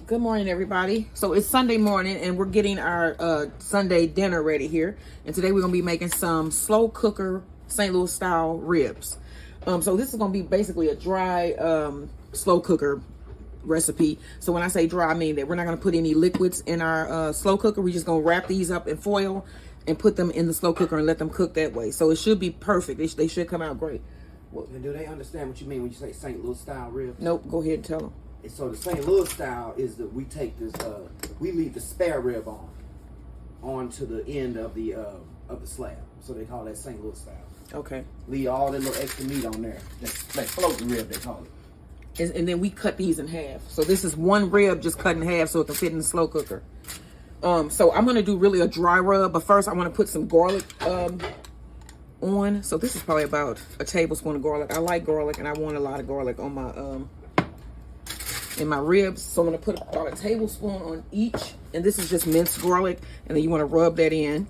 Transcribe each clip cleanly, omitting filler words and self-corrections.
Good morning, everybody. So it's Sunday morning and we're getting our Sunday dinner ready here. And today we're going to be making some slow cooker St. Louis style ribs. So this is going to be basically a dry slow cooker recipe. So when I say dry, I mean that we're not going to put any liquids in our slow cooker. We're just going to wrap these up in foil and put them in the slow cooker and let them cook that way. So it should be perfect. They should come out great. Well, and do they understand what you mean when you say St. Louis style ribs? Nope. Go ahead and tell them. And so the St. Louis style is that we take this, we leave the spare rib onto the end of the slab. So they call that St. Louis style. Okay. Leave all that little extra meat on there. That's like floating rib, they call it. And then we cut these in half. So this is one rib just cut in half so it can fit in the slow cooker. So I'm going to do really a dry rub. But first I want to put some garlic on. So this is probably about a tablespoon of garlic. I like garlic and I want a lot of garlic on my in my ribs. So I'm going to put about a tablespoon on each. And this is just minced garlic. And then you want to rub that in.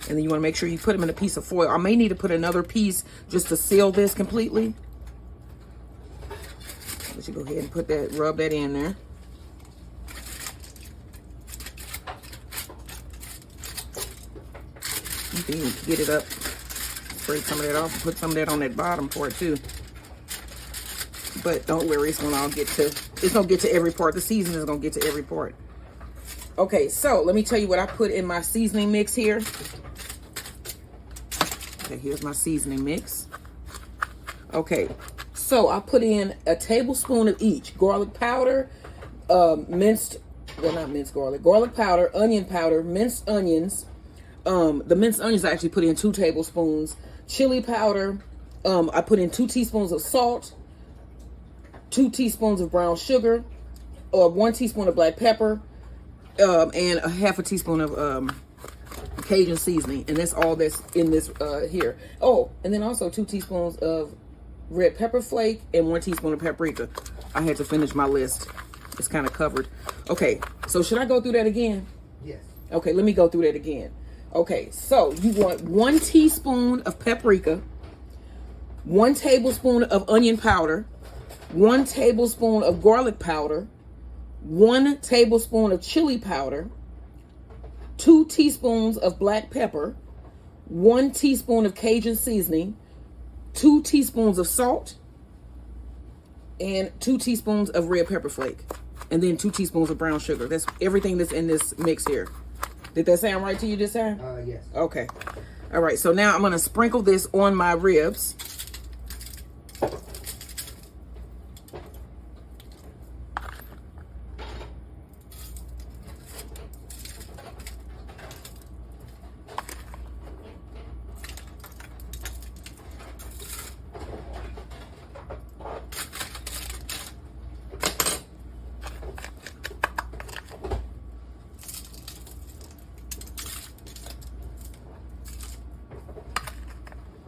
And then you want to make sure you put them in a piece of foil. I may need to put another piece just to seal this completely. Let you go ahead and put that, rub that in there. You can even get it up. Spray some of that off and put some of that on that bottom part too. But don't worry, it's gonna get to every part. The seasoning is gonna get to every part. Okay, so let me tell you what I put in my seasoning mix here. Okay, here's my seasoning mix. Okay, so I put in a tablespoon of each. Garlic powder, not minced garlic. Garlic powder, onion powder, minced onions. The minced onions I actually put in 2 tablespoons. Chili powder. I put in 2 teaspoons of salt. 2 teaspoons of brown sugar. 1 teaspoon of black pepper. And a half a teaspoon of Cajun seasoning. And that's all that's in this here. Oh, and then also 2 teaspoons of red pepper flake and 1 teaspoon of paprika. I had to finish my list. It's kind of covered. Okay, so should I go through that again? Yes. Okay, let me go through that again. Okay, so you want 1 teaspoon of paprika, 1 tablespoon of onion powder, 1 tablespoon of garlic powder, 1 tablespoon of chili powder, 2 teaspoons of black pepper, 1 teaspoon of Cajun seasoning, 2 teaspoons of salt, and 2 teaspoons of red pepper flake, and then 2 teaspoons of brown sugar. That's everything that's in this mix here. Did that sound right to you this time? Yes. Okay. All right, so now I'm going to sprinkle this on my ribs.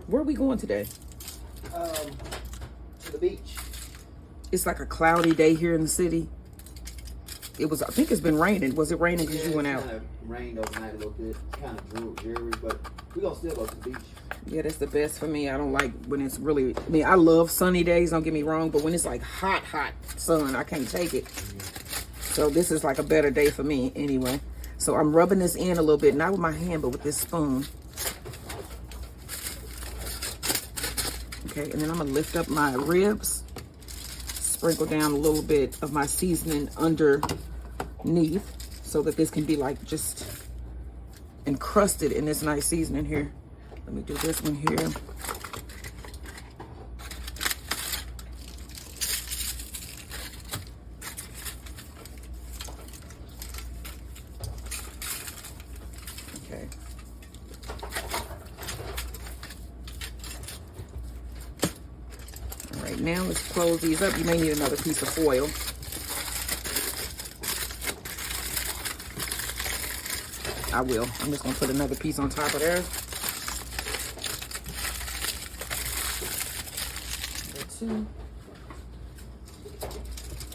Where are we going today? To the beach. It's like a cloudy day here in the city. It was, I think it's been raining. Was it raining because you went out? It kind of rained overnight a little bit. Kind of dreary, but we're going to still go to the beach. Yeah, that's the best for me. I don't like when it's really, I mean, I love sunny days, don't get me wrong, but when it's like hot sun, I can't take it. So this is like a better day for me anyway. So I'm rubbing this in a little bit, not with my hand, but with this spoon. Okay, and then I'm gonna lift up my ribs, sprinkle down a little bit of my seasoning underneath so that this can be like just encrusted in this nice seasoning here. Let me do this one here. Okay. All right, now let's close these up. You may need another piece of foil. I will. I'm just gonna put another piece on top of there.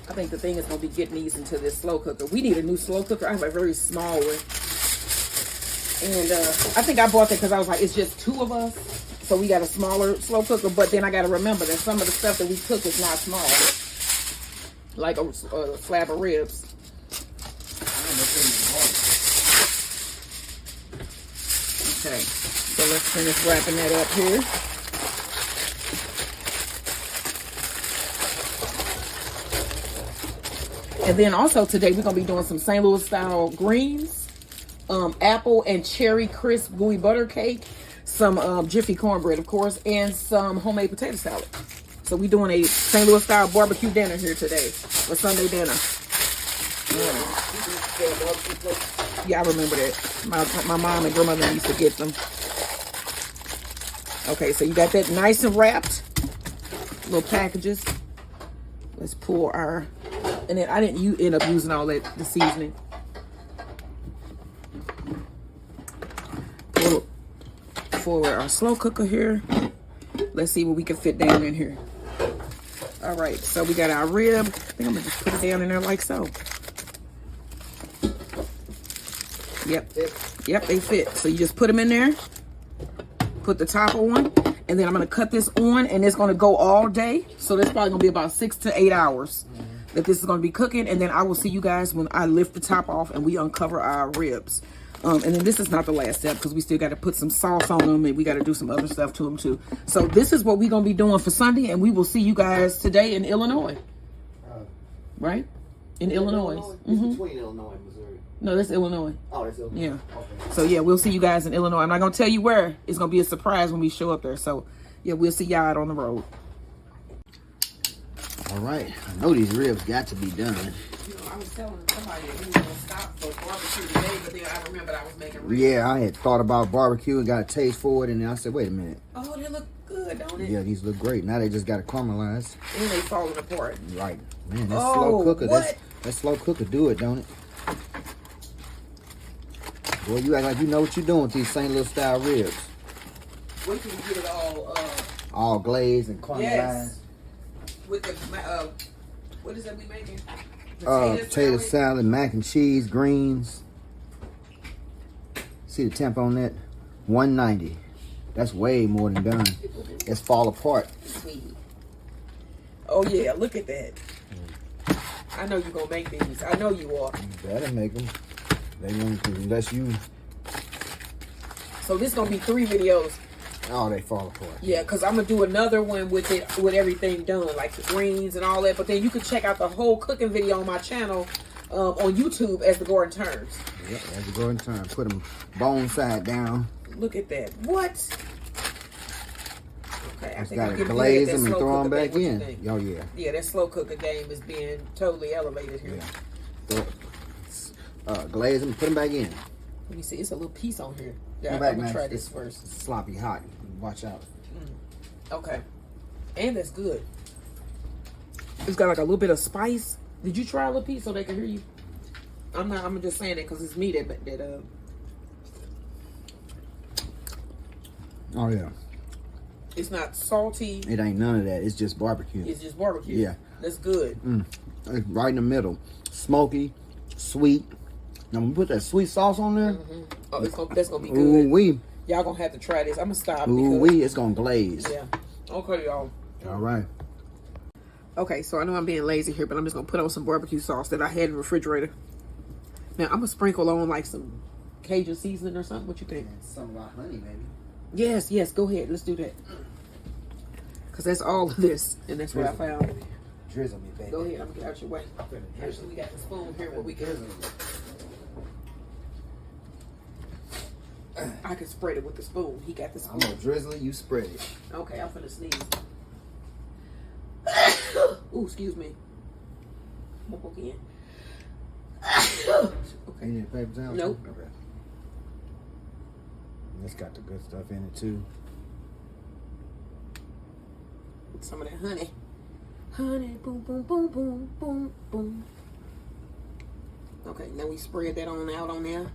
I think the thing is going to be getting these into this slow cooker. We need a new slow cooker. I have a very small one. And I think I bought that because I was like, it's just 2 of us. So we got a smaller slow cooker, but then I got to remember that some of the stuff that we cook is not small. Like a slab of ribs. Okay, so let's finish wrapping that up here. And then also today we're going to be doing some St. Louis style greens, apple and cherry crisp gooey butter cake, some Jiffy cornbread, of course, and some homemade potato salad. So we're doing a St. Louis style barbecue dinner here today, for Sunday dinner. Yeah, I remember that. My mom and grandmother used to get them. Okay, so you got that nice and wrapped. Little packages. Let's pull our... And then I didn't end up using all that, the seasoning. Pull forward our slow cooker here. Let's see what we can fit down in here. All right, so we got our rib. I think I'm gonna just put it down in there like so. Yep, they fit. So you just put them in there. Put the top on, and then I'm gonna cut this on, and it's gonna go all day. So that's probably gonna be about 6 to 8 hours that this is gonna be cooking, and then I will see you guys when I lift the top off and we uncover our ribs. And then this is not the last step because we still got to put some sauce on them, and we got to do some other stuff to them too. So this is what we're gonna be doing for Sunday, and we will see you guys today in Illinois, right? In Illinois. It's between Illinois and Missouri. No, that's Illinois. Oh, that's Illinois. Yeah. Okay. So yeah, we'll see you guys in Illinois. I'm not gonna tell you where. It's gonna be a surprise when we show up there. So yeah, we'll see y'all out on the road. All right, I know these ribs got to be done. You know, I was telling somebody that we were gonna stop for barbecue today, but then I remembered I was making ribs. Yeah, I had thought about barbecue and got a taste for it, and then I said, wait a minute. Oh, they look good, don't it? Yeah, these look great. Now they just got to caramelize. And they falling apart. Right. Man, that slow cooker. What? That slow cooker do it, don't it? Boy, you act like you know what you're doing with these St. Louis style ribs. Wait till we get it all glazed and caramelized. Yes. With the what is that we making? Potato salad, mac and cheese, greens. See the temp on that? 190. That's way more than done. It's fall apart. Sweet. Oh yeah, look at that. I know you're gonna make these. I know you are. You better make them. They won't, unless you. So this is gonna be 3 videos. Oh, they fall apart. Yeah, because I'm gonna do another one with it, with everything done, like the greens and all that. But then you can check out the whole cooking video on my channel on YouTube as the Gordon Turns. Yep, as the Gordon Turns. Put them bone side down. Look at that. What? Okay, I Just think gotta I'm getting glaze good at that them and slow throw them cooker back thing. What you in. think? Oh yeah. Yeah, that slow cooker game is being totally elevated here. Yeah. Glaze them, put them back in. Let me see. It's a little piece on here. Come Yeah, I'm back, gonna man. try this It's first. sloppy hot. Watch out. Okay, and that's good. It's got like a little bit of spice. Did you try a little piece so they can hear you? I'm just saying it because it's me that. Oh yeah. It's not salty. It ain't none of that. It's just barbecue. It's just barbecue. Yeah. That's good. It's right in the middle. Smoky, sweet. Now we put that sweet sauce on there. Oh, that's gonna be good. Ooh wee. Y'all gonna have to try this. I'm gonna stop. Ooh wee. It's gonna glaze. Yeah. Okay, y'all. All right. Okay, so I know I'm being lazy here, but I'm just gonna put on some barbecue sauce that I had in the refrigerator. Now I'm gonna sprinkle on like some Cajun seasoning or something. What you think? Some of our honey, maybe. Yes, go ahead. Let's do that. Cause that's all of this, and that's what I found. Drizzle me, baby. Go ahead. I'm gonna get out your way. Actually, we got the spoon here where we can. I can spread it with the spoon. He got the spoon. I'm gonna drizzle it. You spread it. Okay, I'm finna sneeze. Ooh, excuse me. One more again. You need a paper towel? Nope. Okay. It's got the good stuff in it too. Some of that honey. Honey, boom, boom, boom, boom, boom, boom. Okay, now we spread that on out on there.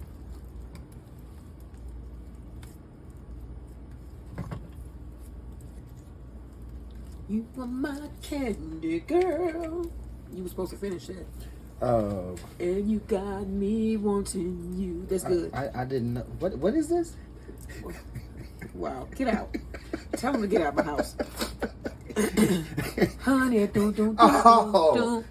You are my candy girl. You were supposed to finish that. And you got me wanting you. That's good. I didn't know. What is this? Wow, get out. Tell him to get out of my house. Honey, do. Oh,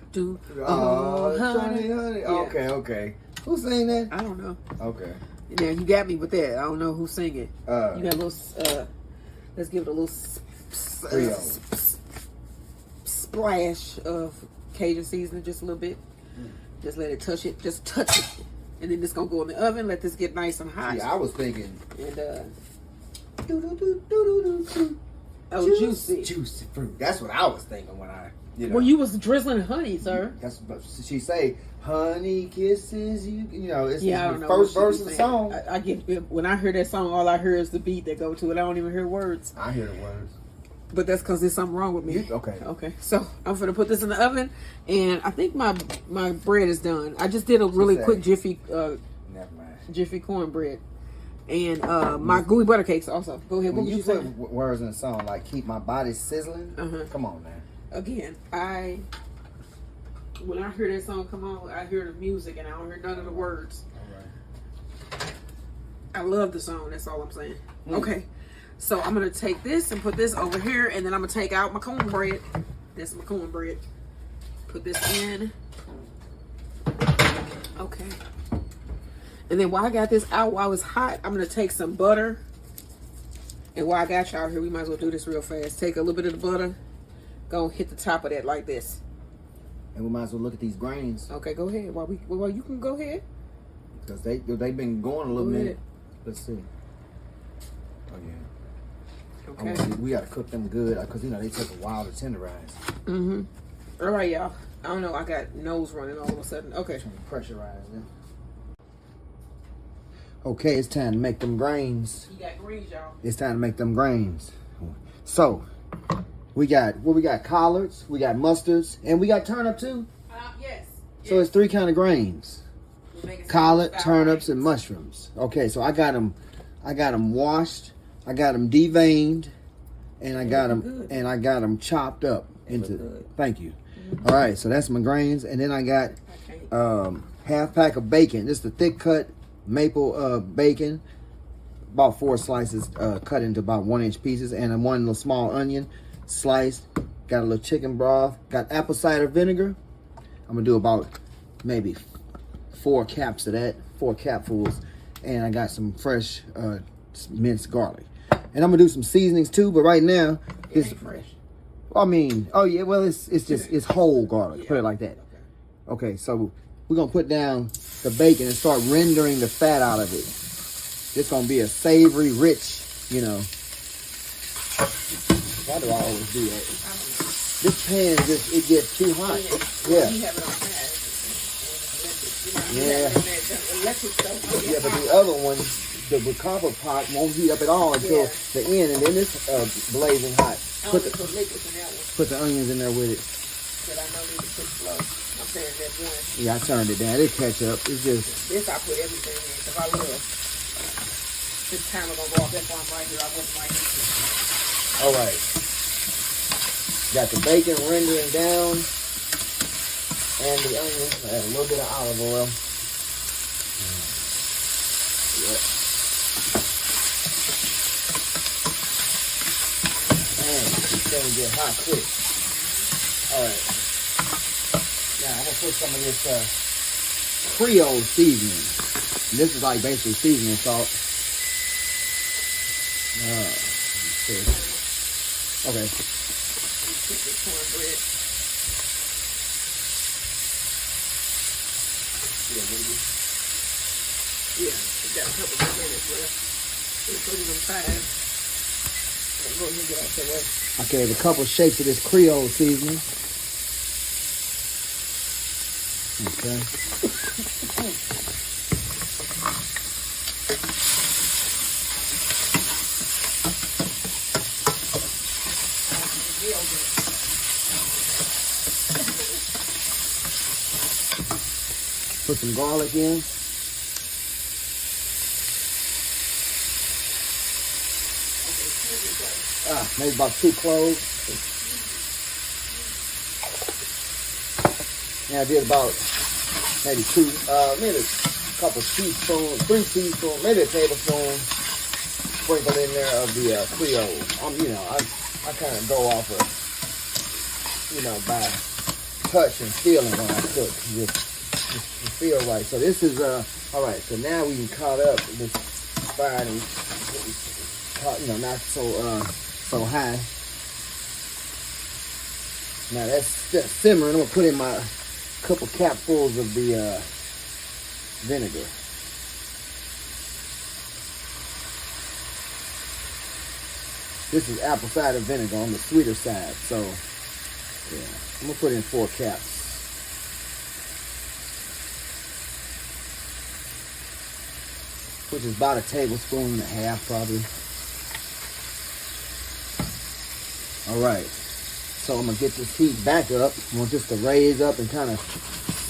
Honey. honey. Yeah. Okay. Who sang that? I don't know. Okay. Now you got me with that. I don't know who's singing. You got a little. Let's give it a little splash of Cajun seasoning, just a little bit. Just let it touch it. Just touch it, and then it's gonna go in the oven. Let this get nice and hot. Yeah, I was thinking. And juicy fruit. That's what I was thinking when I. Well, you was drizzling honey, sir. That's what she say. Honey kisses you. You know, it's I don't the know first what she verse be of the saying. song. I get when I hear that song, all I hear is the beat that go to it. I don't even hear words. I hear the words. But that's because there's something wrong with me. Okay. So I'm gonna put this in the oven, and I think my bread is done. I just did a really quick Jiffy Never mind. Jiffy cornbread, and my gooey butter cakes also. Go ahead. What When was you you put saying? words in the song like "keep my body sizzling," Uh-huh. come on, man. Again, when I hear that song come on, I hear the music and I don't hear none of the words. All right. I love the song. That's all I'm saying. Okay, so I'm gonna take this and put this over here, and then I'm gonna take out my cornbread. That's my cornbread. Put this in. Okay. And then while I got this out, while it's hot, I'm gonna take some butter. And while I got y'all here, we might as well do this real fast. Take a little bit of the butter. Go hit the top of that like this. And we might as well look at these grains Okay, go ahead. While you can go ahead. because they've been going a little Go ahead. minute. Let's see. Oh yeah. Okay. We gotta cook them good because they take a while to tenderize. Mm-hmm. All right, y'all. I don't know. I got nose running all of a sudden. Okay. Trying to pressurize them. Okay, it's time to make them grains. You got greens, y'all. It's time to make them grains. So we got collards, we got mustards, and we got turnip too. Yes. So it's 3 kind of grains: We're making collard, some turnips, and mushrooms. Okay, so I got them washed, I got them deveined, and I got them chopped up into. good. Thank you. All right, so that's my grains, and then I got half pack of bacon. This is the thick cut maple bacon, about 4 slices cut into about 1-inch pieces, and then 1 little small onion sliced. Got a little chicken broth. Got apple cider vinegar. I'm gonna do about maybe 4 caps of that, 4 capfuls, and I got some fresh minced garlic. And I'm gonna do some seasonings too, but right now It's fresh. I mean, oh yeah, well it's whole garlic. Put it like that. Okay, so we're gonna put down the bacon and start rendering the fat out of it. It's gonna be a savory, rich, Why do I always do that? This pan it gets too hot. Yeah. You have it on fast. Yeah. Electric stuff. Yeah, but the other one, the copper pot won't heat up at all until the end, and then it's blazing hot. Put the onions in there with it. But I know need to put slow. I'm saying that one. Yeah, I turned it down. It catch up. It's just. This I put everything in because I love. This timer gonna go off. That's why I'm right here. I wasn't right here. All right. Got the bacon rendering down, and the onions. And a little bit of olive oil. Yeah. Man, this thing get hot quick. All right. Now I'm gonna put some of this Creole seasoning. This is like basically seasoning salt. Okay. Put the cornbread. Yeah, we got a couple more minutes left. We'll put it on 5. Go ahead and get out the way. Okay, a couple shakes of this Creole seasoning. Okay. Put some garlic in. Maybe about 2 cloves. And I did about maybe maybe a couple teaspoons, 3 teaspoons, maybe a tablespoon sprinkle in there of the Creole. You know, I kind of go off of, you know, by touch and feeling when I cook. Just feel right. So this is all right. So now we can cut up this fire and you know, not so high. Now that's simmering. I'm gonna put in my couple capfuls of the vinegar. This is apple cider vinegar on the sweeter side. So yeah, I'm gonna put in 4 caps. Which is about a tablespoon and a half probably. All right. So I'm gonna get this heat back up. I want this to raise up and kind of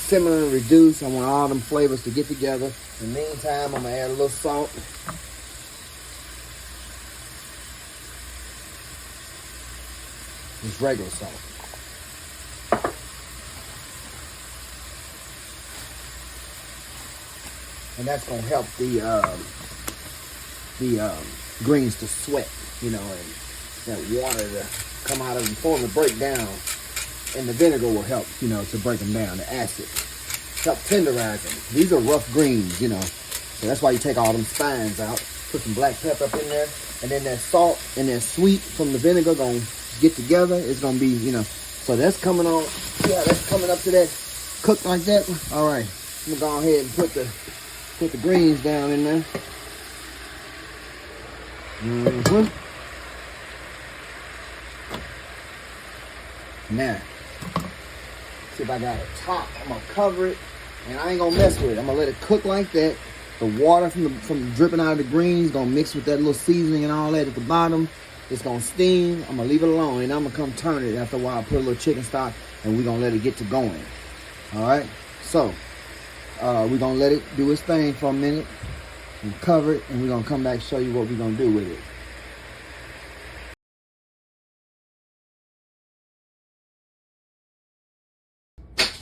simmer and reduce. I want all them flavors to get together. In the meantime, I'm gonna add a little salt. Just regular salt. And that's gonna help the greens to sweat, you know, and that water to come out of them, for them to break down. And the vinegar will help, you know, to break them down, the acid. Help tenderize them. These are rough greens, you know. So that's why you take all them spines out. Put some black pepper up in there. And then that salt and that sweet from the vinegar gonna get together. It's gonna be, you know. So that's coming on. Yeah, that's coming up to that, cooked like that. All right. I'm gonna go ahead and put the greens down in there. Now, see if I got a top. I'm gonna cover it, and I ain't gonna mess with it. I'm gonna let it cook like that. The water from dripping out of the greens gonna mix with that little seasoning and all that at the bottom. It's gonna steam. I'm gonna leave it alone, and I'm gonna come turn it after a while. Put a little chicken stock, and we're gonna let it get to going. All right. So we're gonna let it do its thing for a minute and cover it, and we're gonna come back and show you what we're gonna do with it.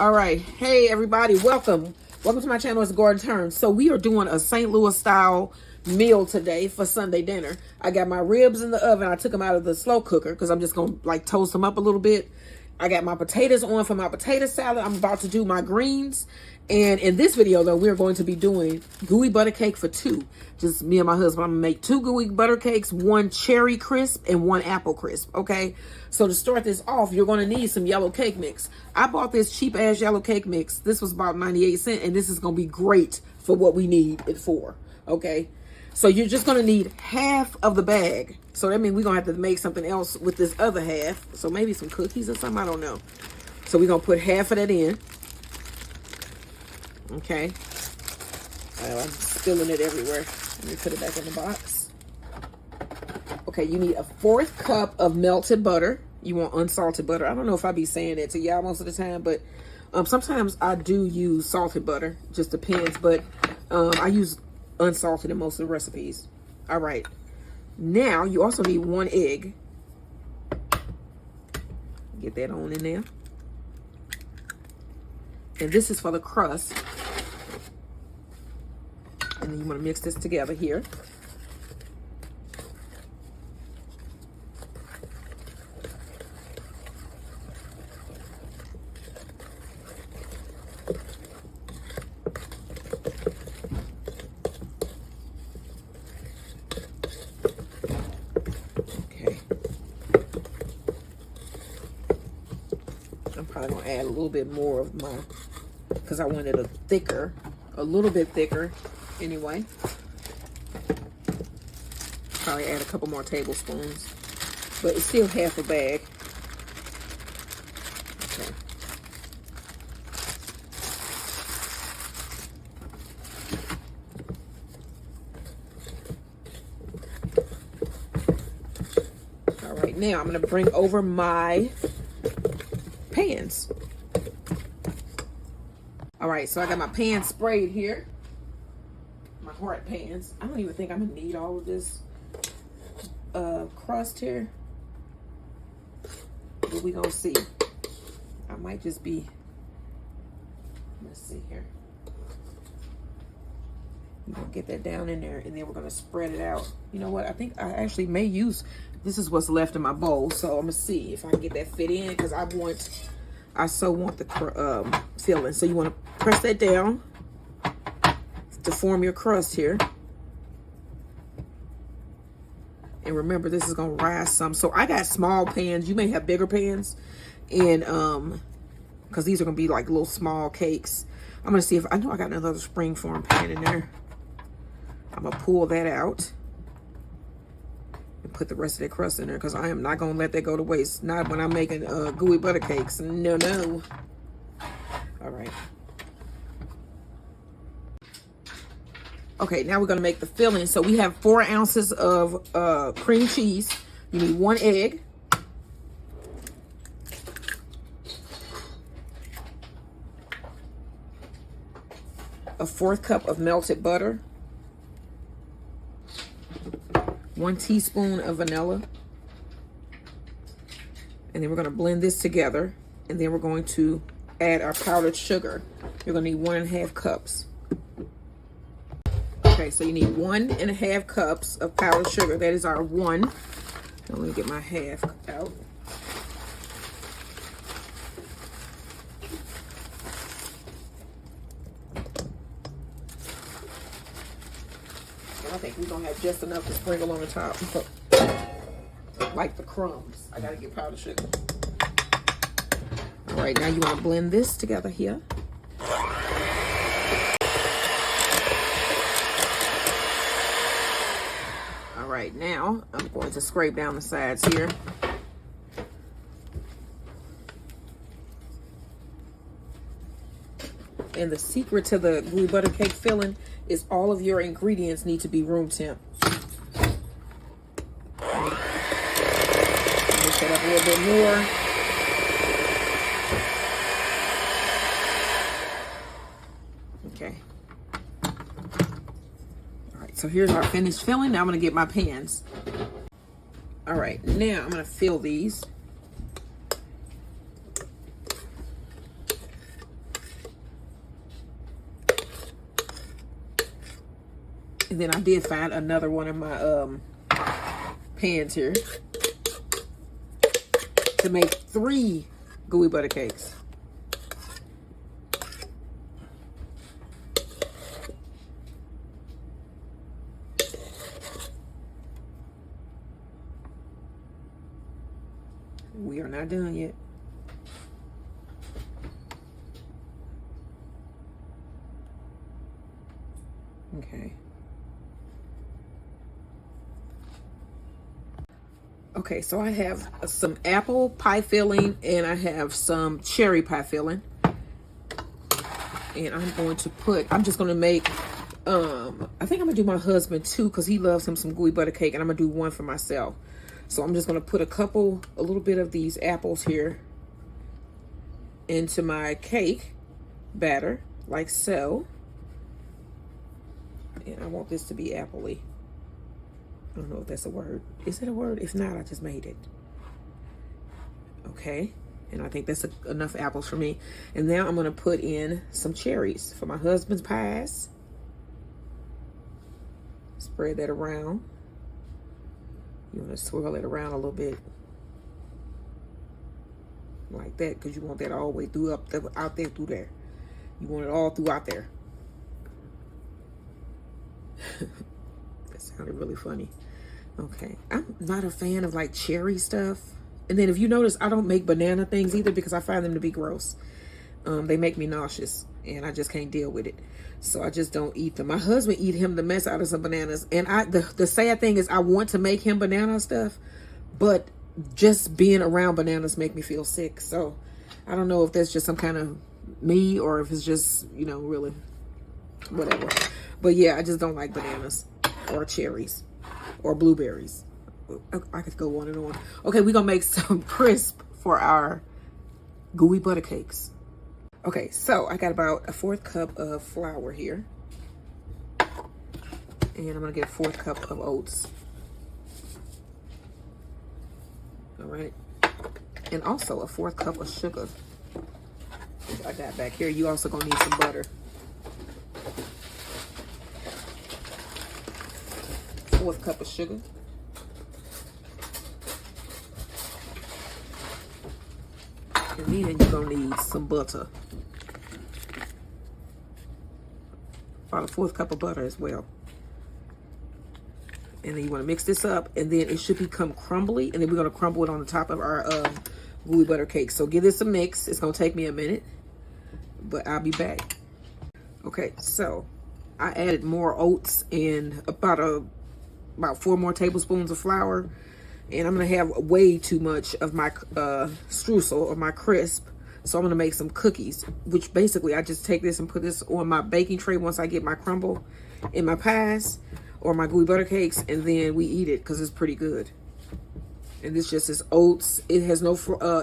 All right. Hey, everybody. Welcome. Welcome to my channel. It's Gordon Turns. So we are doing a St. Louis style meal today for Sunday dinner. I got my ribs in the oven. I took them out of the slow cooker because I'm just going to like toast them up a little bit. I got my potatoes on for my potato salad. I'm about to do my greens. And in this video, though, we're going to be doing gooey butter cake for 2. Just me and my husband. I'm going to make 2 gooey butter cakes, 1 cherry crisp and 1 apple crisp, okay? So to start this off, you're going to need some yellow cake mix. I bought this cheap-ass yellow cake mix. This was about 98 cents, and this is going to be great for what we need it for, okay? So you're just going to need half of the bag. So that means we're going to have to make something else with this other half. So maybe some cookies or something, I don't know. So we're going to put half of that in. Okay. I'm spilling it everywhere. Let me put it back in the box. Okay, you need a 1/4 cup of melted butter. You want unsalted butter. I don't know if I be saying that to y'all most of the time, but sometimes I do use salted butter. Just depends, but I use unsalted in most of the recipes. All right. Now, you also need 1 egg. Get that on in there. And this is for the crust. And then you want to mix this together here. Okay. I'm probably going to add a little bit more of my, because I wanted a little bit thicker anyway. Probably add a couple more tablespoons, but it's still half a bag. Okay. All right, now I'm going to bring over my pans. All right, so I got my pan sprayed here. My hard pans. I don't even think I'm gonna need all of this crust here, but we gonna see. I might just be, let's see here. We're gonna get that down in there, and then we're gonna spread it out. You know what? I think I actually may use, this is what's left in my bowl, so I'm gonna see if I can get that fit in, because I so want the filling. So you want to press that down to form your crust here. And remember, this is gonna rise some. So I got small pans. You may have bigger pans, and because these are gonna be like little small cakes. I'm gonna see if I know I got another spring form pan in there. I'm gonna pull that out and put the rest of that crust in there, because I am not gonna let that go to waste. Not when I'm making gooey butter cakes. No, no. All right. Okay, now we're gonna make the filling. So we have 4 ounces of cream cheese. You need 1 egg. A 1/4 cup of melted butter. 1 teaspoon of vanilla. And then we're gonna blend this together. And then we're going to add our powdered sugar. You're gonna need 1½ cups. Okay, so you need 1½ cups of powdered sugar. That is our 1. Now let me get my half out. And I think we're gonna have just enough to sprinkle on the top, like the crumbs. I gotta get powdered sugar. All right, now you want to blend this together here. Right now, I'm going to scrape down the sides here. And the secret to the gooey butter cake filling is all of your ingredients need to be room temp. Mix it up a little bit more. Okay. So here's our finished filling. Now I'm going to get my pans. All right, now I'm going to fill these. And then I did find another one of my pans here to make 3 gooey butter cakes. We are not done yet. Okay. Okay, so I have some apple pie filling and I have some cherry pie filling. And I'm going to put, I'm just going to make, I think I'm going to do my husband too, because he loves him some gooey butter cake, and I'm going to do one for myself. So I'm just going to put a little bit of these apples here into my cake batter, like so. And I want this to be appley. I don't know if that's a word. Is it a word? If not, I just made it. Okay. And I think that's enough apples for me. And now I'm going to put in some cherries for my husband's pies. Spread that around. You want to swirl it around a little bit. Like that, because you want that all the way through out there through there. You want it all throughout there. That sounded really funny. Okay. I'm not a fan of like cherry stuff. And then if you notice, I don't make banana things either because I find them to be gross. They make me nauseous and I just can't deal with it. So I just don't eat them. My husband eat him the mess out of some bananas. And the sad thing is I want to make him banana stuff, but just being around bananas make me feel sick. So I don't know if that's just some kind of me or if it's just, you know, really whatever. But yeah, I just don't like bananas or cherries or blueberries. I could go on and on. Okay, we're going to make some crisp for our gooey butter cakes. Okay, so I got about a 1/4 cup of flour here. And I'm going to get a 1/4 cup of oats. All right. And also a 1/4 cup of sugar, which I got back here. You also going to need some butter. 1/4 cup of sugar. And then you're gonna need some butter. About a 1/4 cup of butter as well. And then you want to mix this up, and then it should become crumbly, and then we're going to crumble it on the top of our gooey butter cake. So give this a mix. It's going to take me a minute, but I'll be back. Okay, so I added more oats and about 4 more tablespoons of flour, and I'm going to have way too much of my streusel or my crisp. So I'm going to make some cookies, which basically I just take this and put this on my baking tray once I get my crumble in my pies or my gooey butter cakes, and then we eat it because it's pretty good. And this just is oats. It has no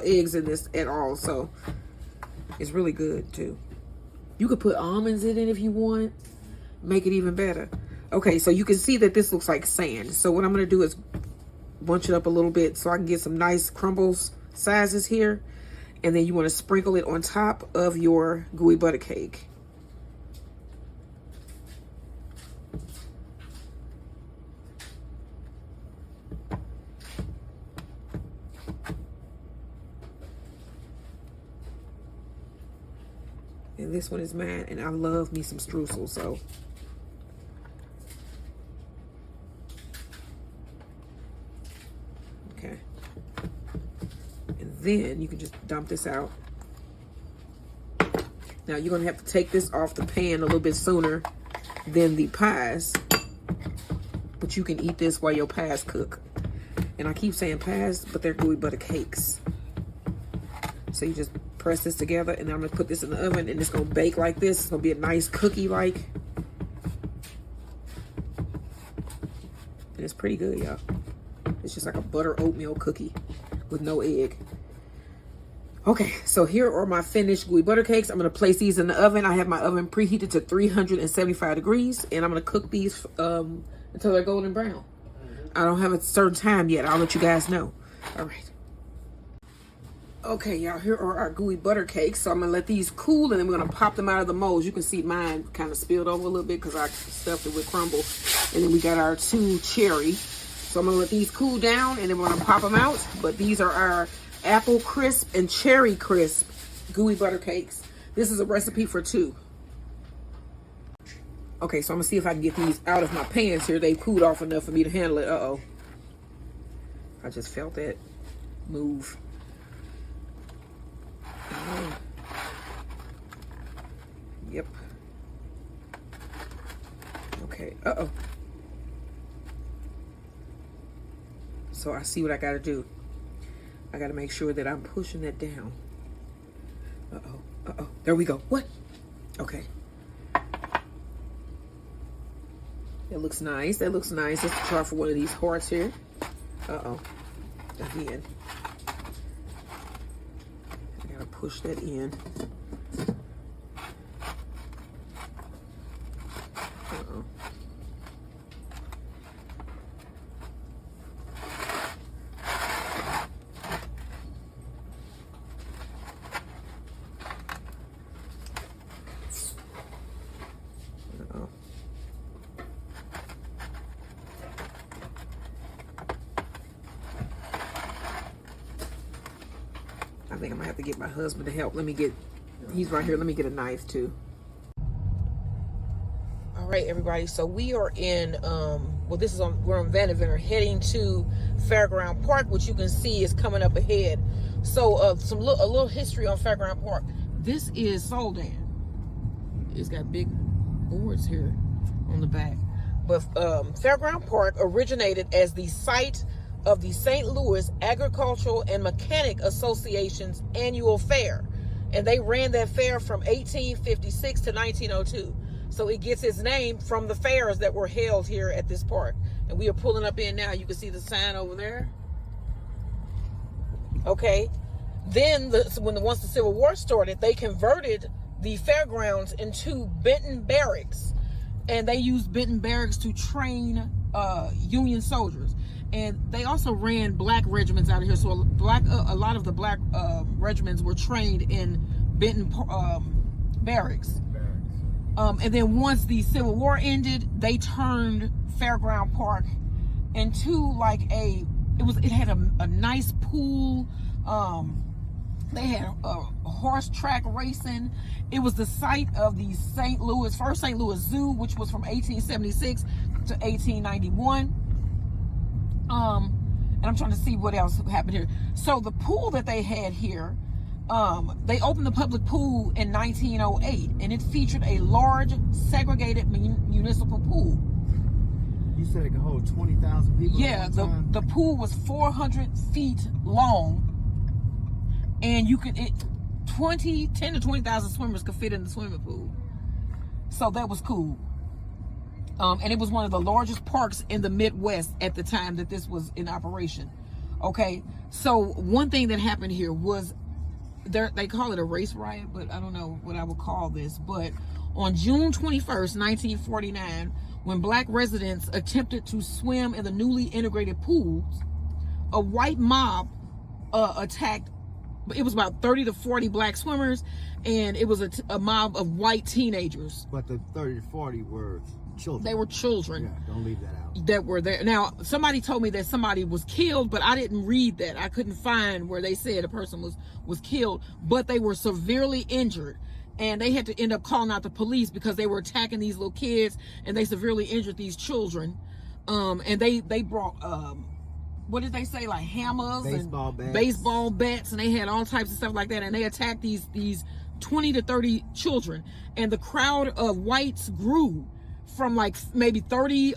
eggs in this at all, so it's really good too. You could put almonds in it if you want. Make it even better. Okay, so you can see that this looks like sand. So what I'm going to do is bunch it up a little bit so I can get some nice crumbles sizes here. And then you want to sprinkle it on top of your gooey butter cake. And this one is mine, and I love me some streusel, so. Okay. And then you can just dump this out. Now you're gonna have to take this off the pan a little bit sooner than the pies, but you can eat this while your pies cook. And I keep saying pies, but they're gooey butter cakes. So you just press this together, and then I'm gonna put this in the oven, and it's gonna bake like this. It's gonna be a nice cookie-like. And it's pretty good, y'all. It's just like a butter oatmeal cookie with no egg. Okay, so here are my finished gooey butter cakes. I'm gonna place these in the oven. I have my oven preheated to 375 degrees, and I'm gonna cook these until they're golden brown. I don't have a certain time yet. I'll let you guys know. All right. Okay, y'all, here are our gooey butter cakes. So I'm gonna let these cool, and then we're gonna pop them out of the molds. You can see mine kind of spilled over a little bit because I stuffed it with crumble. And then we got our 2 cherry. So I'm gonna let these cool down, and then we're gonna pop them out. But these are our apple crisp and cherry crisp gooey butter cakes. This is a recipe for 2. Okay, so I'm gonna see if I can get these out of my pans here. They cooled off enough for me to handle it. Uh-oh. I just felt that move. Yep. Okay, uh-oh. So I see what I gotta do. I gotta make sure that I'm pushing that down. Uh-oh, uh-oh. There we go. What? Okay. That looks nice. That looks nice. Let's try for one of these hearts here. Uh-oh. Again. I gotta push that in. Uh-oh. Uh-oh. I think I'm gonna have to get my husband to help. He's right here. Let me get a knife too. All right, everybody. So we are in, we're on Vanderveer heading to Fairground Park, which you can see is coming up ahead. So a little history on Fairground Park. This is Soldan. It's got big boards here on the back. But Fairground Park originated as the site of the St. Louis Agricultural and Mechanic Association's annual fair. And they ran that fair from 1856 to 1902. So it gets its name from the fairs that were held here at this park. And we are pulling up in now. You can see the sign over there. Okay. Then once the Civil War started, they converted the fairgrounds into Benton Barracks. And they used Benton Barracks to train Union soldiers. And they also ran black regiments out of here. So a lot of the black regiments were trained in Benton Barracks. And then once the Civil War ended, they turned Fairground Park into like it had a nice pool. They had a horse track racing. It was the site of the first St. Louis Zoo, which was from 1876 to 1891. And I'm trying to see what else happened here. So the pool that they had here, they opened the public pool in 1908, and it featured a large segregated municipal pool. You said it could hold 20,000 people. Yeah, the pool was 400 feet long, and 10 to 20,000 swimmers could fit in the swimming pool. So that was cool. And it was one of the largest parks in the Midwest at the time that this was in operation. Okay, so one thing that happened here was they call it a race riot, but I don't know what I would call this. But on June 21st, 1949, when black residents attempted to swim in the newly integrated pools, a white mob attacked. It was about 30 to 40 black swimmers, and it was a mob of white teenagers. But the 30 to 40 were children. They were children. Yeah, don't leave that out. That were there. Now, somebody told me that somebody was killed, but I didn't read that. I couldn't find where they said a person was killed, but they were severely injured. And they had to end up calling out the police because they were attacking these little kids, and they severely injured these children. And they brought what did they say, like hammers and baseball bats, and they had all types of stuff like that, and they attacked these 20 to 30 children, and the crowd of whites grew from like maybe 30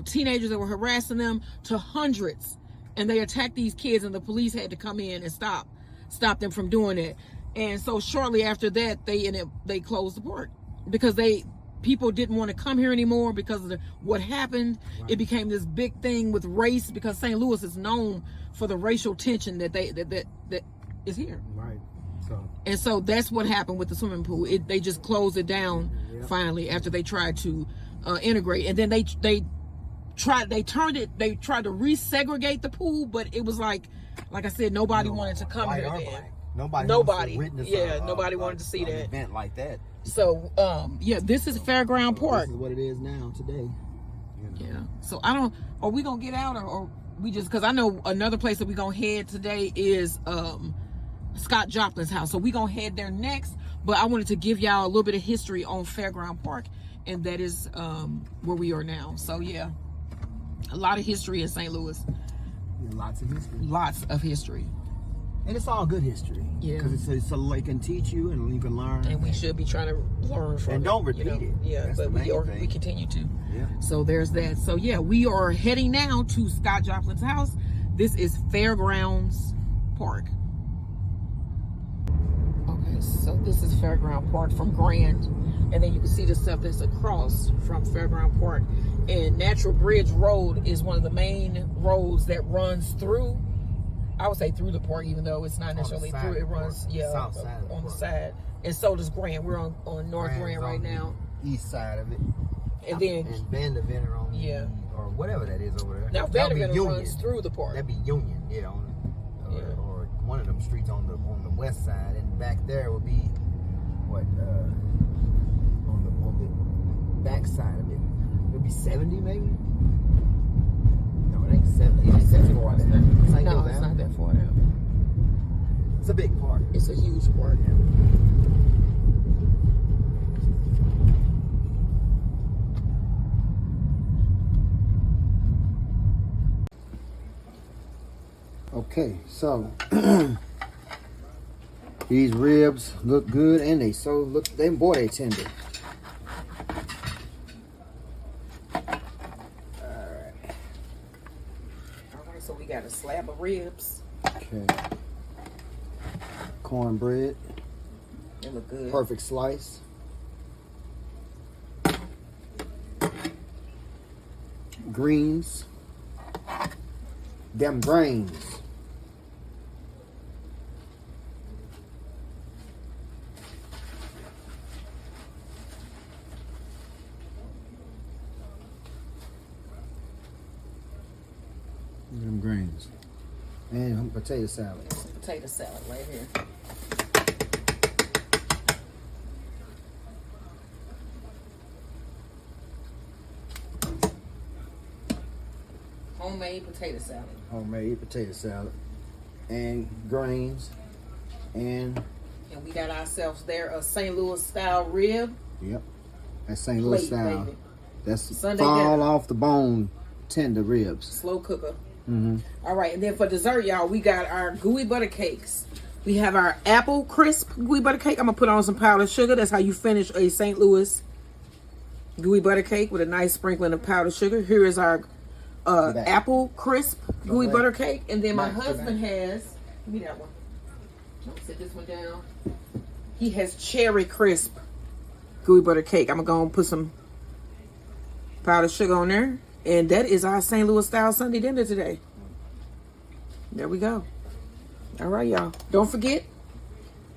teenagers that were harassing them to hundreds, and they attacked these kids, and the police had to come in and stop them from doing it. And so shortly after that, they closed the park because people didn't want to come here anymore because of what happened. Right. It became this big thing with race because St. Louis is known for the racial tension that is here. Right. So that's what happened with the swimming pool. They just closed it down finally after they tried to integrate, and then they tried to resegregate the pool, but it was like I said, nobody wanted to come here then. Nobody nobody wanted to see that event like that. So this is Fairground Park. This is what it is now today. You know. Yeah. So are we gonna get out or we just, because I know another place that we gonna head today is Scott Joplin's house. So we gonna head there next. But I wanted to give y'all a little bit of history on Fairground Park, and that is where we are now. So yeah, a lot of history in St. Louis. Yeah, lots of history. Lots of history. And it's all good history. Yeah. Because it's so they can teach you and you can learn. And we should be trying to learn from it. And don't repeat it. Yeah, that's but we continue to. Yeah. So there's that. So yeah, we are heading now to Scott Joplin's house. This is Fairgrounds Park. Okay, so this is Fairground Park from Grand. And then you can see the stuff that's across from Fairground Park. And Natural Bridge Road is one of the main roads that runs through, I would say through the park, even though it's not necessarily through. It runs, south side on the side. And so does Grand. We're on North Grand right now. East side of it. And then Vanderbilt on or whatever that is over there. Now Vanderbilt runs through the park. That'd be Union, or one of them streets on the west side, and back there would be what on the back side of it. It'd be 70 maybe. No, it ain't 70. It ain't that far down. No, it's not that far down. It's a big park. It's a huge park. Okay, so these ribs look good, and they tender. So we got a slab of ribs. Okay. Cornbread. They look good. Perfect slice. Greens. Them brains. Them greens. And potato salad. Potato salad right here. homemade potato salad. Homemade potato salad. And greens. And we got ourselves there a St. Louis style rib. Yep. That's St. Louis style. Baby. That's Sunday fall dinner. off the bone tender ribs. Slow cooker. Mm-hmm. All right, and then for dessert, y'all, we got our gooey butter cakes. We have our apple crisp gooey butter cake. I'm gonna put on some powdered sugar. That's how you finish a St. Louis gooey butter cake with a nice sprinkling of powdered sugar. Here is our apple crisp gooey butter cake, and then my husband has. Give me that one. Set this one down. He has cherry crisp gooey butter cake. I'm gonna put some powdered sugar on there, and that is our St. Louis style Sunday dinner today. There we go. All right, y'all. Don't forget,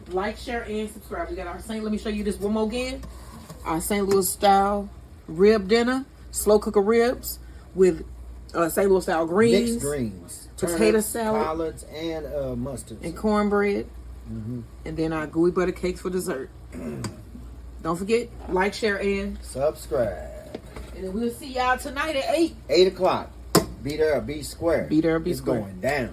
like, share, and subscribe. We got our St. Let me show you this one more again. Our St. Louis style rib dinner, slow cooker ribs with St. Louis style greens, Mixed greens, potato turnips, salad, collards, and mustards, and cornbread. Mm-hmm. And then our gooey butter cakes for dessert. Don't forget, like, share, and subscribe. And then we'll see y'all tonight at 8. 8 o'clock. Be there or be square. Be there or be it's square. Going down.